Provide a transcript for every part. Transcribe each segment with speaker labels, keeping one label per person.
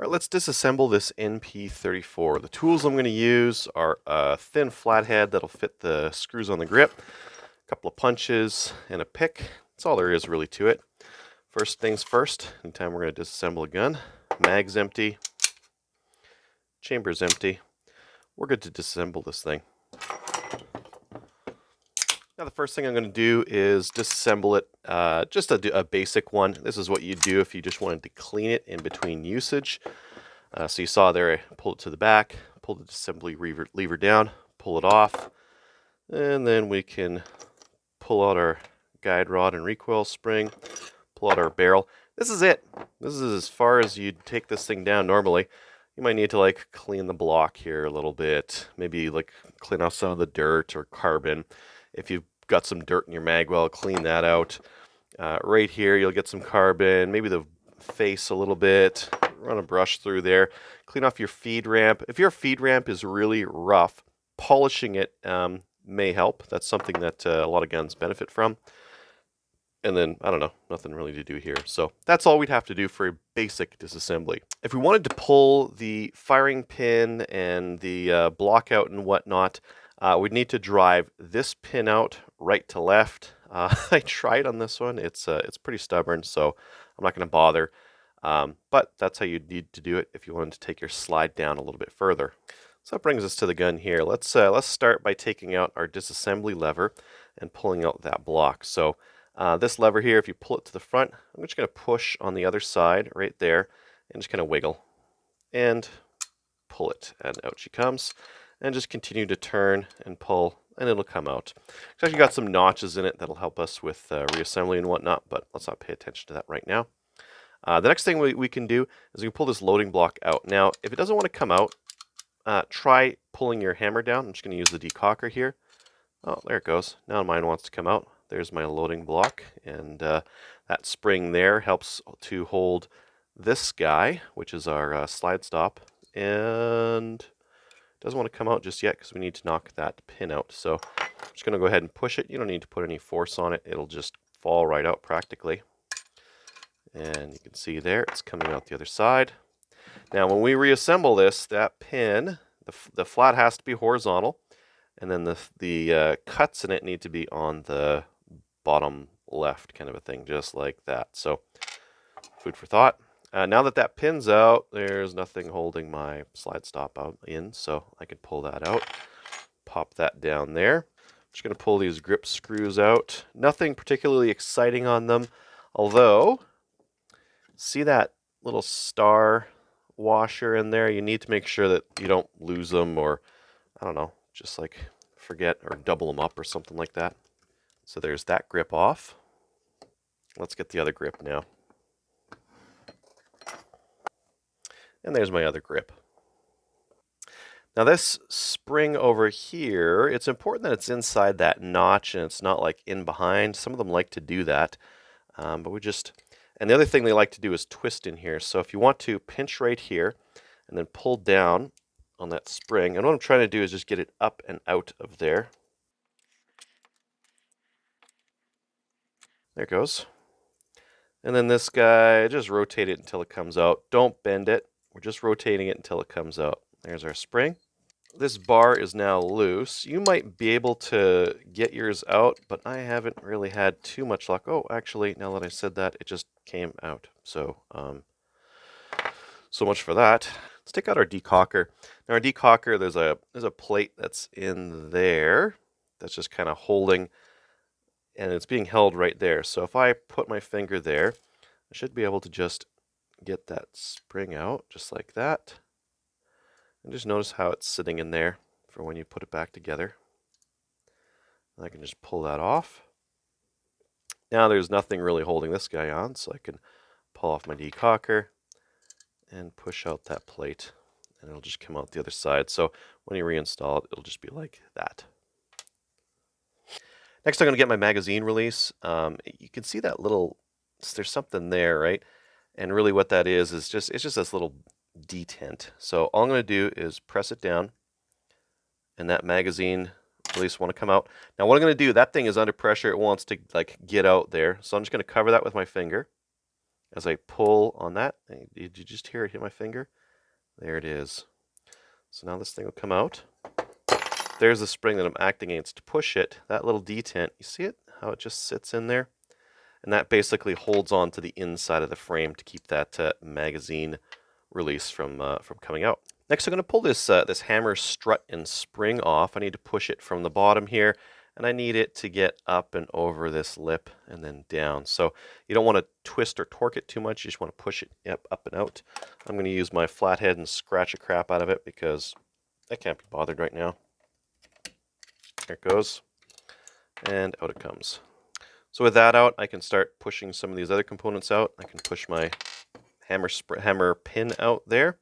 Speaker 1: All right, let's disassemble this NP34. The tools I'm going to use are a thin flathead that'll fit the screws on the grip, a couple of punches, and a pick. That's all there is really to it. First things first, anytime we're going to disassemble a gun, mag's empty, chamber's empty. We're good to disassemble this thing. Now the first thing I'm going to do is disassemble it, just a basic one. This is what you do if you just wanted to clean it in between usage. So you saw there, I pulled it to the back, pull the disassembly lever down, pull it off, and then we can pull out our guide rod and recoil spring, pull out our barrel. This is it. This is as far as you'd take this thing down normally. You might need to like clean the block here a little bit, maybe like clean off some of the dirt or carbon. If you've got some dirt in your mag well, clean that out. Right here, you'll get some carbon, maybe the face a little bit, run a brush through there, clean off your feed ramp. If your feed ramp is really rough, polishing it may help. That's something that a lot of guns benefit from. And then, I don't know, nothing really to do here. So that's all we'd have to do for a basic disassembly. If we wanted to pull the firing pin and the block out and whatnot, we'd need to drive this pin out right to left. I tried on this one. It's pretty stubborn, so I'm not going to bother. But that's how you'd need to do it if you wanted to take your slide down a little bit further. So that brings us to the gun here. Let's start by taking out our disassembly lever and pulling out that block. So this lever here, if you pull it to the front, I'm just going to push on the other side right there and just kind of wiggle and pull it, and out she comes. And just continue to turn and pull, and it'll come out. It's actually got some notches in it that'll help us with reassembly and whatnot, but let's not pay attention to that right now. The next thing we can do is we can pull this loading block out. Now, if it doesn't want to come out, try pulling your hammer down. I'm just going to use the decocker here. Oh, there it goes. Now mine wants to come out. There's my loading block, and that spring there helps to hold this guy, which is our slide stop, and doesn't want to come out just yet because we need to knock that pin out. So I'm just going to go ahead and push it. You don't need to put any force on it. It'll just fall right out practically. And you can see there, it's coming out the other side. Now when we reassemble this, that pin, the flat has to be horizontal, and then the cuts in it need to be on the bottom left, kind of a thing, just like that. So food for thought. Now that pin's out, there's nothing holding my slide stop out in, so I can pull that out, pop that down there. I'm just going to pull these grip screws out. Nothing particularly exciting on them, although, see that little star washer in there? You need to make sure that you don't lose them, or, I don't know, just like forget or double them up or something like that. So there's that grip off. Let's get the other grip now. And there's my other grip. Now this spring over here, it's important that it's inside that notch and it's not like in behind. Some of them like to do that, and the other thing they like to do is twist in here. So if you want to pinch right here and then pull down on that spring, and what I'm trying to do is just get it up and out of there. There it goes. And then this guy, just rotate it until it comes out. Don't bend it. We're just rotating it until it comes out. There's our spring. This bar is now loose. You might be able to get yours out, but I haven't really had too much luck. Oh, actually, now that I said that, it just came out. So, so much for that. Let's take out our decocker. Now our decocker, there's a plate that's in there that's just kind of holding, and it's being held right there. So if I put my finger there, I should be able to just get that spring out just like that. And just notice how it's sitting in there for when you put it back together. And I can just pull that off. Now there's nothing really holding this guy on, so I can pull off my decocker and push out that plate, and it'll just come out the other side. So when you reinstall it, it'll just be like that. Next, I'm going to get my magazine release. You can see that little, there's something there, right? And really what that is it's just this little detent. So all I'm going to do is press it down, and that magazine release want to come out. Now what I'm going to do, that thing is under pressure. It wants to like get out there. So I'm just going to cover that with my finger, As I pull on that, did you just hear it hit my finger? There it is. So now this thing will come out. There's the spring that I'm acting against to push it. That little detent, you see it? How it just sits in there? And that basically holds on to the inside of the frame to keep that magazine release from coming out. Next, I'm going to pull this this hammer strut and spring off. I need to push it from the bottom here, and I need it to get up and over this lip and then down. So you don't want to twist or torque it too much. You just want to push it up and out. I'm going to use my flathead and scratch the crap out of it because I can't be bothered right now. There it goes, and out it comes. So with that out, I can start pushing some of these other components out. I can push my hammer pin out there.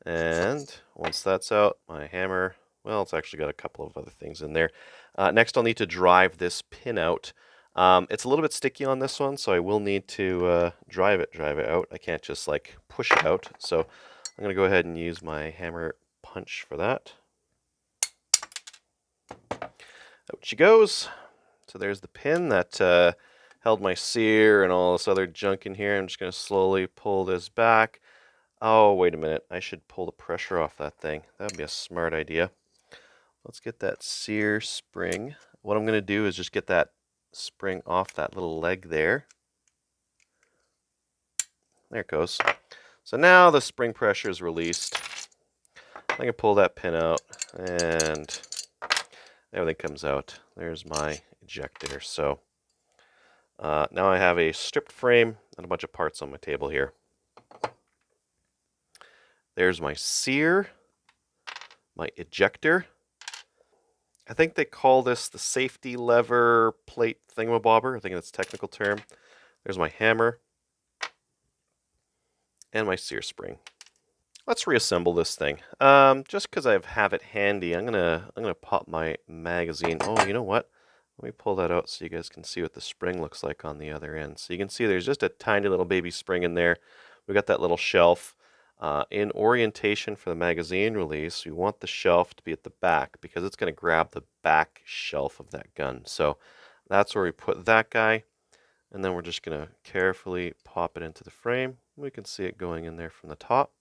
Speaker 1: And once that's out, my hammer, well, it's actually got a couple of other things in there. Next, I'll need to drive this pin out. It's a little bit sticky on this one, so I will need to drive it out. I can't just like push it out. So I'm going to go ahead and use my hammer punch for that. Out she goes. So there's the pin that held my sear and all this other junk in here. I'm just going to slowly pull this back. Oh, wait a minute. I should pull the pressure off that thing. That would be a smart idea. Let's get that sear spring. What I'm going to do is just get that spring off that little leg there. There it goes. So now the spring pressure is released. I can pull that pin out and everything comes out. There's my ejector. So now I have a stripped frame and a bunch of parts on my table here. There's my sear, my ejector. I think they call this the safety lever plate thingamabobber. I think that's a technical term. There's my hammer and my sear spring. Let's reassemble this thing. Just because I have it handy, I'm gonna pop my magazine. Oh, you know what? Let me pull that out so you guys can see what the spring looks like on the other end. So you can see there's just a tiny little baby spring in there. We got that little shelf. In orientation for the magazine release, we want the shelf to be at the back because it's going to grab the back shelf of that gun. So that's where we put that guy. And then we're just going to carefully pop it into the frame. We can see it going in there from the top.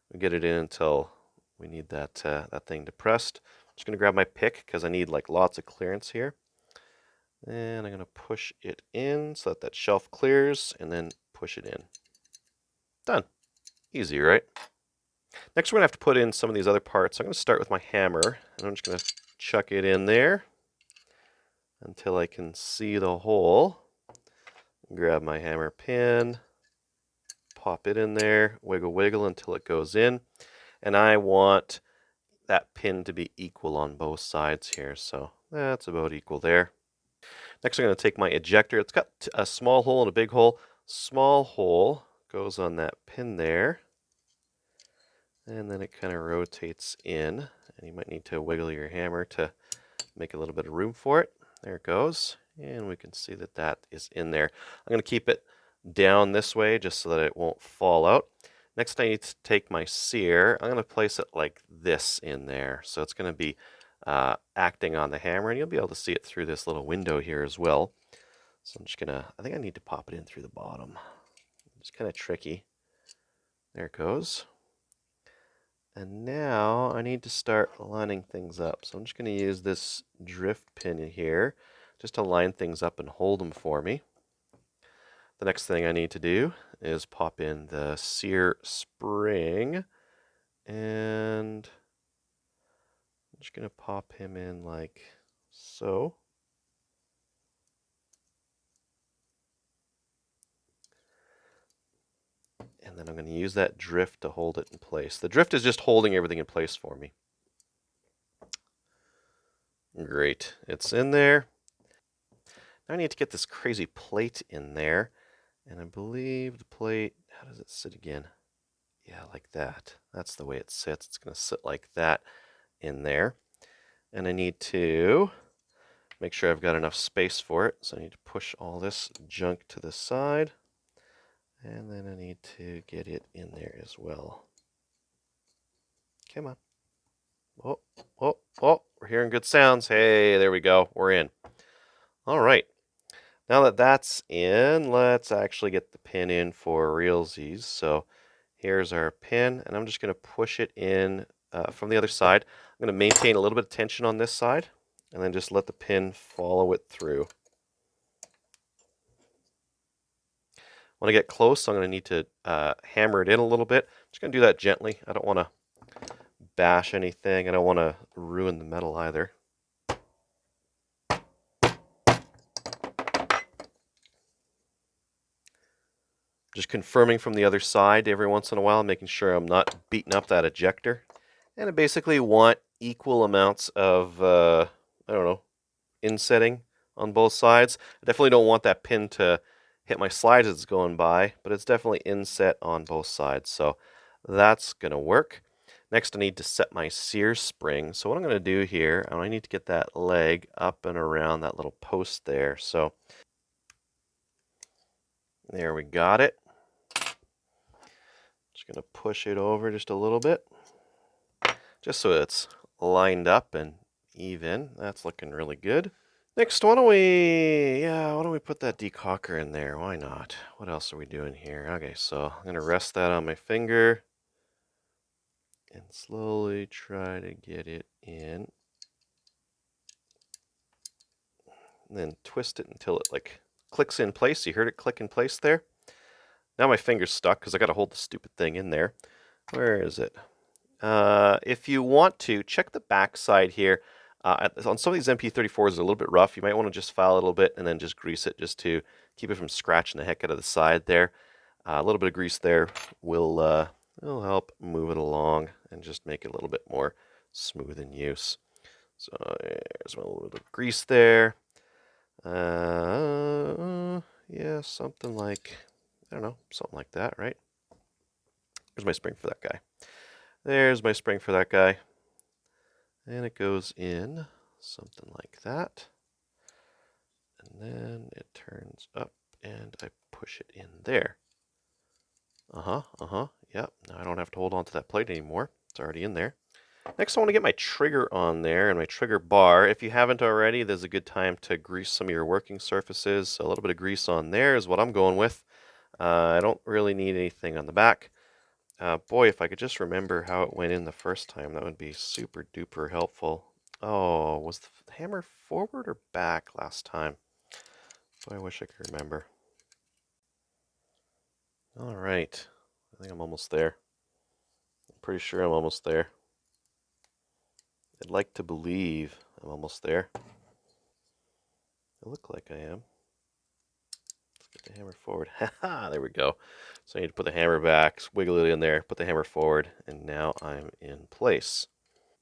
Speaker 1: We get it in until we need that, that thing depressed. I'm just going to grab my pick because I need like lots of clearance here. And I'm going to push it in so that that shelf clears and then push it in. Done. Easy, right? Next, we're going to have to put in some of these other parts. I'm going to start with my hammer, and I'm just going to chuck it in there until I can see the hole. Grab my hammer pin, pop it in there, wiggle, wiggle until it goes in. And I want that pin to be equal on both sides here, so that's about equal there. Next, I'm going to take my ejector. It's got a small hole and a big hole. Small hole goes on that pin there. And then it kind of rotates in, and you might need to wiggle your hammer to make a little bit of room for it. There it goes, and we can see that that is in there. I'm going to keep it down this way just so that it won't fall out. Next, I need to take my sear. I'm going to place it like this in there. So it's going to be acting on the hammer, and you'll be able to see it through this little window here as well. So I'm just going to, I think I need to pop it in through the bottom. It's kind of tricky. There it goes. And now I need to start lining things up. So I'm just going to use this drift pin in here just to line things up and hold them for me. The next thing I need to do is pop in the sear spring. And I'm just going to pop him in like so. And then I'm going to use that drift to hold it in place. The drift is just holding everything in place for me. Great, it's in there. Now I need to get this crazy plate in there. And I believe the plate, how does it sit again? Yeah, like that. That's the way it sits. It's going to sit like that in there. And I need to make sure I've got enough space for it. So I need to push all this junk to the side. And then I need to get it in there as well. Come on. Oh, oh, oh, we're hearing good sounds. Hey, there we go. We're in. All right. Now that that's in, let's actually get the pin in for realsies. So here's our pin, and I'm just going to push it in from the other side. I'm going to maintain a little bit of tension on this side, and then just let the pin follow it through. When I get close, I'm going to need to hammer it in a little bit. I'm just going to do that gently. I don't want to bash anything. I don't want to ruin the metal either. Just confirming from the other side every once in a while, making sure I'm not beating up that ejector. And I basically want equal amounts of, I don't know, insetting on both sides. I definitely don't want that pin to hit my slide as it's going by, but it's definitely inset on both sides. So that's going to work. Next, I need to set my sear spring. So what I'm going to do here, I need to get that leg up and around that little post there. So there we got it. Just going to push it over just a little bit, just so it's lined up and even. That's looking really good. Next, why don't we put that decocker in there? Why not? What else are we doing here? Okay, so I'm going to rest that on my finger and slowly try to get it in. And then twist it until it like clicks in place. You heard it click in place there? Now my finger's stuck because I got to hold the stupid thing in there. Where is it? If you want to, check the back side here. On some of these NP34s, they're a little bit rough. You might want to just file a little bit and then just grease it just to keep it from scratching the heck out of the side there. A little bit of grease there will help move it along and just make it a little bit more smooth in use. So there's a little bit of grease there. Yeah, something like, I don't know, something like that, right? There's my spring for that guy. There's my spring for that guy. And it goes in something like that. And then it turns up and I push it in there. Yep, now I don't have to hold on to that plate anymore. It's already in there. Next, I want to get my trigger on there and my trigger bar. If you haven't already, there's a good time to grease some of your working surfaces. So a little bit of grease on there is what I'm going with. I don't really need anything on the back. Boy, if I could just remember how it went in the first time, that would be super duper helpful. Oh, was the hammer forward or back last time? Boy, I wish I could remember. All right, I think I'm almost there. I'm pretty sure I'm almost there. I'd like to believe I'm almost there. I look like I am. Let's get the hammer forward. Haha, there we go. So I need to put the hammer back, wiggle it in there, put the hammer forward, and now I'm in place.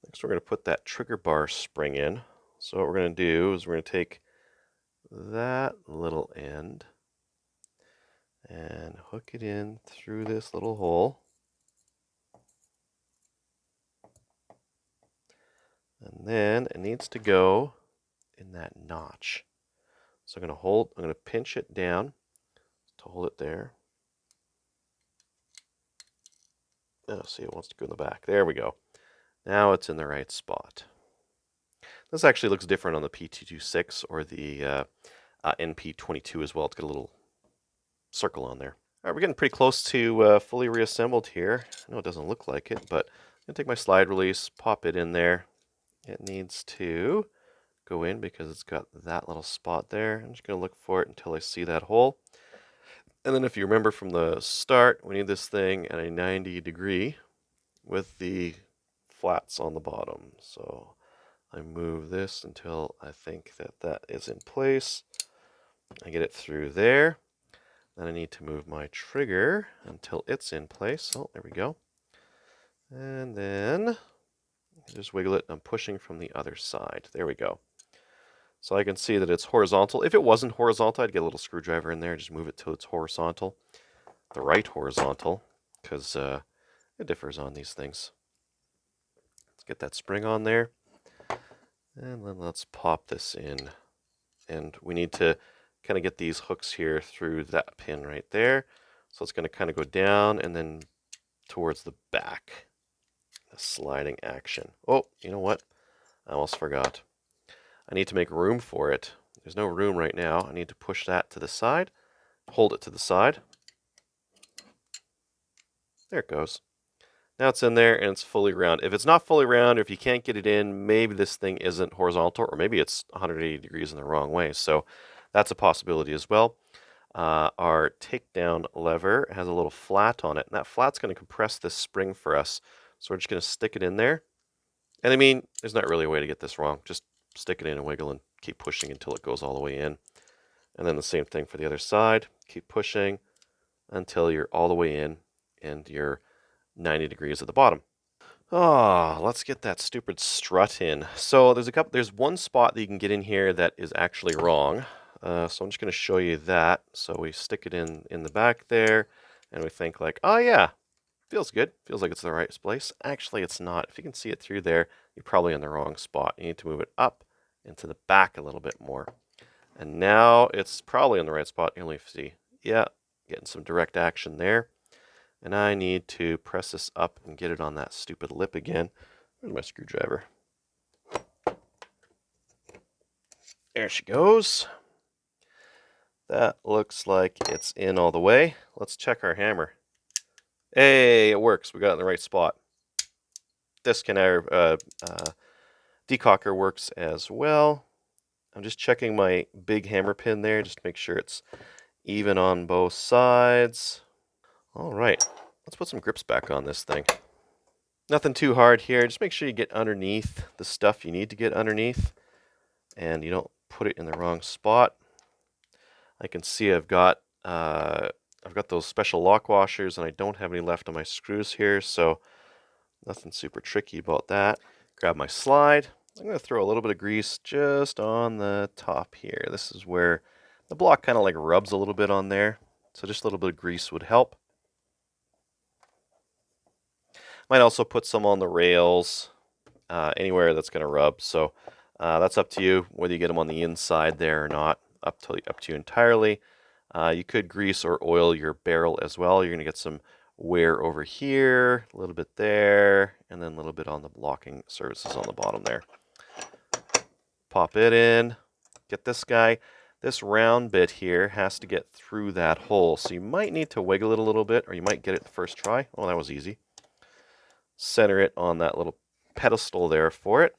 Speaker 1: Next, we're going to put that trigger bar spring in. So what we're going to do is we're going to take that little end and hook it in through this little hole. And then it needs to go in that notch. So I'm going to pinch it down to hold it there. Oh, see, it wants to go in the back. There we go. Now it's in the right spot. This actually looks different on the P226 or the NP22 as well. It's got a little circle on there. All right, we're getting pretty close to fully reassembled here. I know it doesn't look like it, but I'm going to take my slide release, pop it in there. It needs to go in because it's got that little spot there. I'm just going to look for it until I see that hole. And then if you remember from the start, we need this thing at a 90 degree with the flats on the bottom. So I move this until I think that that is in place. I get it through there. Then I need to move my trigger until it's in place. Oh, there we go. And then just wiggle it. I'm pushing from the other side. There we go. So I can see that it's horizontal. If it wasn't horizontal, I'd get a little screwdriver in there, just move it till it's horizontal, the right horizontal, because it differs on these things. Let's get that spring on there, and then let's pop this in. And we need to kind of get these hooks here through that pin right there. So it's going to kind of go down and then towards the back, a sliding action. Oh, you know what? I almost forgot. I need to make room for it. There's no room right now. I need to push that to the side, hold it to the side. There it goes. Now it's in there and it's fully round. If it's not fully round, or if you can't get it in, maybe this thing isn't horizontal, or maybe it's 180 degrees in the wrong way. So that's a possibility as well. Our takedown lever has a little flat on it, and that flat's going to compress this spring for us. So we're just going to stick it in there. And I mean, there's not really a way to get this wrong. Just stick it in and wiggle and keep pushing until it goes all the way in. And then the same thing for the other side. Keep pushing until you're all the way in and you're 90 degrees at the bottom. Oh, let's get that stupid strut in. So there's one spot that you can get in here that is actually wrong. So I'm just going to show you that. So we stick it in the back there, and we think like, oh yeah, feels good. Feels like it's the right place. Actually, it's not. If you can see it through there, you're probably in the wrong spot. You need to move it up into the back a little bit more. And now it's probably in the right spot. You'll see, yeah, getting some direct action there. And I need to press this up and get it on that stupid lip again. Where's my screwdriver? There she goes. That looks like it's in all the way. Let's check our hammer. Hey, it works. We got it in the right spot. Decocker works as well. I'm just checking my big hammer pin there, just to make sure it's even on both sides. All right, let's put some grips back on this thing. Nothing too hard here. Just make sure you get underneath the stuff you need to get underneath, and you don't put it in the wrong spot. I can see I've got those special lock washers, and I don't have any left on my screws here, so nothing super tricky about that. Grab my slide. I'm going to throw a little bit of grease just on the top here. This is where the block kind of like rubs a little bit on there, so just a little bit of grease would help. Might also put some on the rails, anywhere that's going to rub. So that's up to you, whether you get them on the inside there or not. Up to you entirely. You could grease or oil your barrel as well. You're going to get some wear over here, a little bit there, and then a little bit on the blocking surfaces on the bottom there. Pop it in. Get this guy. This round bit here has to get through that hole. So you might need to wiggle it a little bit, or you might get it the first try. Oh, that was easy. Center it on that little pedestal there for it.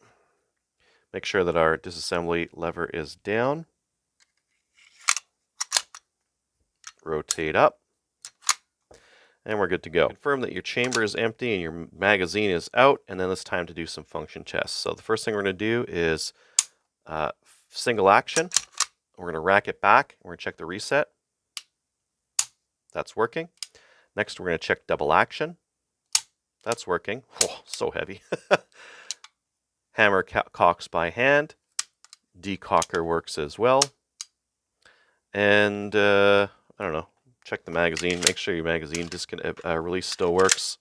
Speaker 1: Make sure that our disassembly lever is down. Rotate up. And we're good to go. Confirm that your chamber is empty and your magazine is out, and then it's time to do some function tests. So the first thing we're going to do is single action. We're going to rack it back. We're going to check the reset. That's working. Next, we're going to check double action. That's working. Oh, so heavy. Hammer cocks by hand. Decocker works as well. And I don't know. Check the magazine. Make sure your magazine release still works.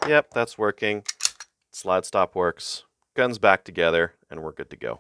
Speaker 1: Yep, that's working. Slide stop works. Guns back together, and we're good to go.